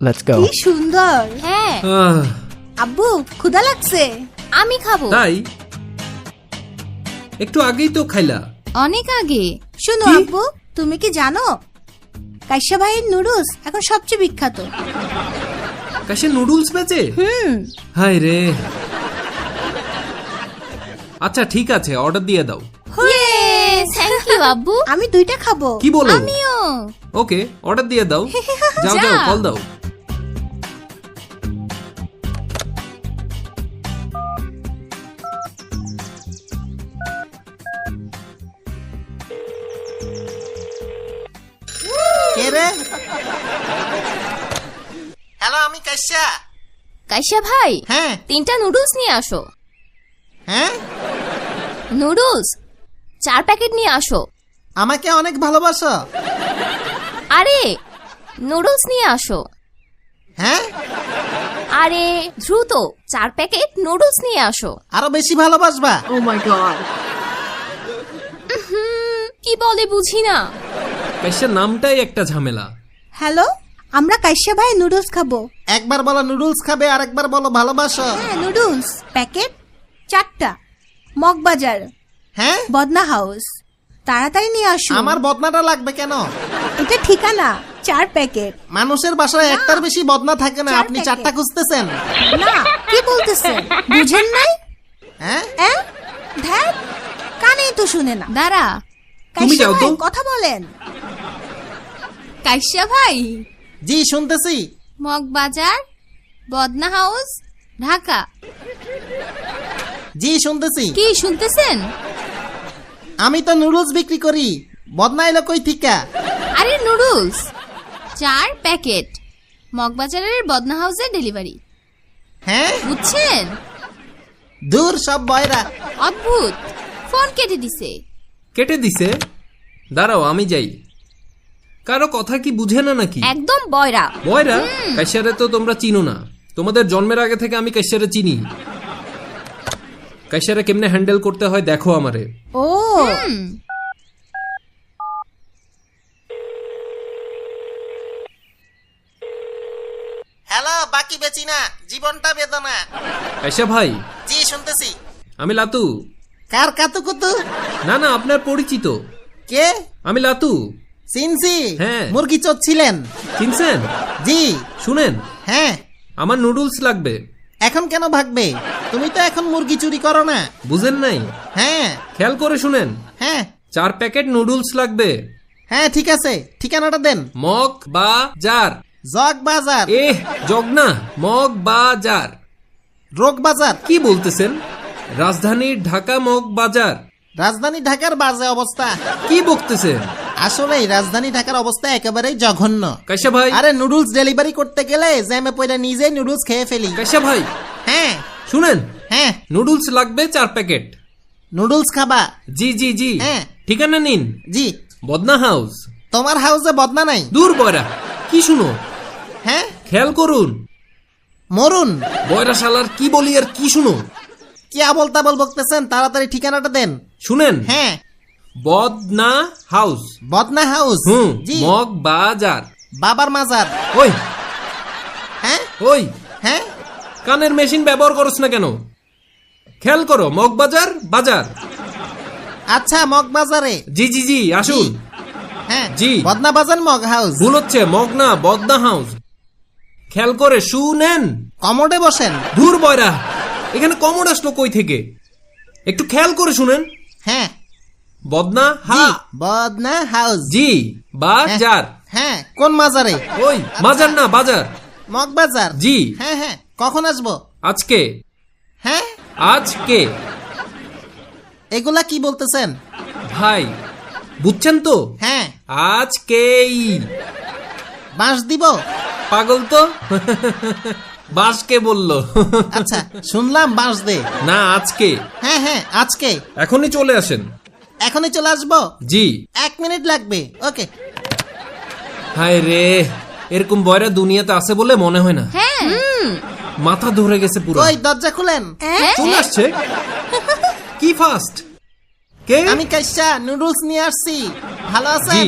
Let's go. কি সুন্দর। হ্যাঁ আব্বু ক্ষুধা লাগছে। আমি খাবো। তাই একটু আগেই তো খাইলা। অনেক আগে। শোনো কি? আব্বু, তুমি কি জানো কাইসা ভাইয়ের নুডলস এখন সবচেয়ে বিখ্যাত। কাশে নুডলস বেচে? হুম। হায় রে। আচ্ছা ঠিক আছে, অর্ডার দিয়ে দাও। থ্যাংক ইউ আব্বু। আমি দুইটা খাবো। কি বলো? আমিও। ওকে, অর্ডার দিয়ে দাও। যাও যা। যাও, কল দাও। কে রে? হ্যালো, আমি কাইসা। কাইসা ভাই হ্যাঁ 3টা নুডলস নিয়ে আসো। হ্যাঁ, নুডলস 4 প্যাকেট নিয়ে আসো। আমাকে অনেক ভালোবাসো। আরে নুডলস নিয়ে আসো। হ্যাঁ, আরে দ্রুত 4 প্যাকেট নুডলস নিয়ে আসো। আরো বেশি ভালোবাসবা। কি বলে বুঝি না। কাশার নামটাই একটা ঝামেলা। হ্যালো, আমরা কাইসা ভাই নুডলস খাবো। একবার বলো নুডলস খাবে, আর একবার বলো ভালোবাসো। হ্যাঁ, নুডলস প্যাকেট 4টা, মগবাজার, হ্যাঁ, বদনা হাউস। তাড়াতাড়ি নিয়ে আসো। আমার বদনাটা লাগবে কেন? এটা ঠিকানা 4 প্যাকেট। মানুষের বাসায় একটার বেশি বদনা থাকে না, 4 আপনি প্যাকেট। 4টা খুঁজতেছেন? না, কি বলতেছেন বুঝেন নাই? হ্যাঁ, ধ্যাত, কানেই তো শুনে না। দাঁড়া। তুমি কাইসা যাও তো। ভাই, কথা বলেন। কাইসা ভাই, জি শুনতেছি। মগবাজার, বদনা হাউস, ঢাকা। জি শুনতেছি। কি শুনতেছেন? আমি তো নুডলস বিক্রি করি, বদনা এলো কই থিকা? আরে নুডলস 4 প্যাকেট, মগবাজারের বদনা হাউসে ডেলিভারি। হ্যাঁ, বুঝছেন? দূর সব বয়রা। অদ্ভুত, ফোন কেটে দিছে। কেটে দিছে? দাঁড়াও আমি যাই। কারো কথা কি বুঝে না নাকি? একদম বয়রা। বয়রা? কাশারে তো তোমরা চিনো না। তোমাদের জন্মের আগে থেকে আমি কাশারে চিনি। কাশারে কেমনে হ্যান্ডেল করতে হয় দেখো আমারে। ও হ্যালো, বাকি বেচি না, জীবনটা বেদনা। কাশা ভাই, জি শুনতেছি। আমি লাতু। কার কাতু কুতু? না না, আপনার পরিচিত। কে? আমি লাতু। চিনছি। হ্যাঁ। মুরগি চোর ছিলেন? চিনছেন? জি। শুনেন, হ্যাঁ, আমার নুডলস লাগবে। এখন কেন ভাগবে? তুমি তো এখন মুরগি চুরি করো না। বুঝেন নাই? হ্যাঁ খেয়াল করে শুনেন, হ্যাঁ 4 প্যাকেট নুডলস লাগবে। হ্যাঁ, ঠিক আছে, ঠিকানাটা দেন। মগ বা জার। জগ বাজার। জগনা, মগ বা জার। রোগ বাজার। কি বলতেছেন? রাজধানীর ঢাকা মগ বাজার। রাজধানী ঢাকার বাজে অবস্থা। কি বলতেছেন? আসলেই রাজধানী ঢাকার অবস্থা একেবারেই জঘন্য। কাশা ভাই, আরে নুডলস ডেলিভারি করতে গেলে জ্যামে পয়লা নিজেই নুডলস খেয়ে ফেলি। কাশা ভাই হ্যাঁ শুনেন, হ্যাঁ, নুডলস লাগবে 4 প্যাকেট। নুডলস খাবা? জি জি জি। হ্যাঁ। ঠিকানা নিন, জি। বদনা হাউস। তোমার হাউসে বদনা নাই? দূর বয়রা, কি শুনো? হ্যাঁ, খেয়াল করুন, মরুন। বয়রা শালার কি বলি আর কি শুনো? কি আবল তাবল বকতেছেন? তাড়াতাড়ি ঠিকানাটা দেন। শুনেন, হ্যাঁ, বদনা হাউস। বদনা হাউস। জি। মগ বাজার। বাবার মাজার। ওই হ্যাঁ ওই হ্যাঁ, কানের মেশিন ব্যবহার করছ না কেন? খেয়াল করো, মগ বাজার বাজার। আচ্ছা, মগ বাজারে। জি জি জি, আসুন। হ্যাঁ জি। বদনা বাজার মগ হাউস। ভুল হচ্ছে, মগ না, বদনা হাউস। খেয়াল করে শুনেন। কমোডে বসেন। দূর বয়রা, এখানে কমোড আসলো কই থেকে? একটু খেয়াল করে শুনেন। হ্যাঁ বদনা জি, হা বদনা হাউস। জি বাজার। হ্যাঁ, কোন মাজারে? ওই বাজার না, বাজার। মগ বাজার। জি। হ্যাঁ হ্যাঁ, কখন আসবো? আজকে। হ্যাঁ, আজকে। এগুলা কি বলতেছেন? ভাই বুঝছেন তো? হ্যাঁ, আজকেই। বাঁশ দিব? পাগল তো। বাসকে বললো। আচ্ছা, শুনলাম বাঁশ দে। না, আজকে। হ্যাঁ হ্যাঁ, আজকে। এখনই চলে আসেন। এখনই চলে আসবো? জি। 1 মিনিট লাগবে। ওকে। হায় রে, এরকম বয়রা দুনিয়াতে আছে বলে মনে হয় না। হ্যাঁ মাথা ধরে গেছে পুরো। কই, দরজা খুলেন। চলে আসছে। কি ফাস্ট? কে? আমি কাইসা নুডলস নিয়ে আসছি। ভালো আছেন? জি।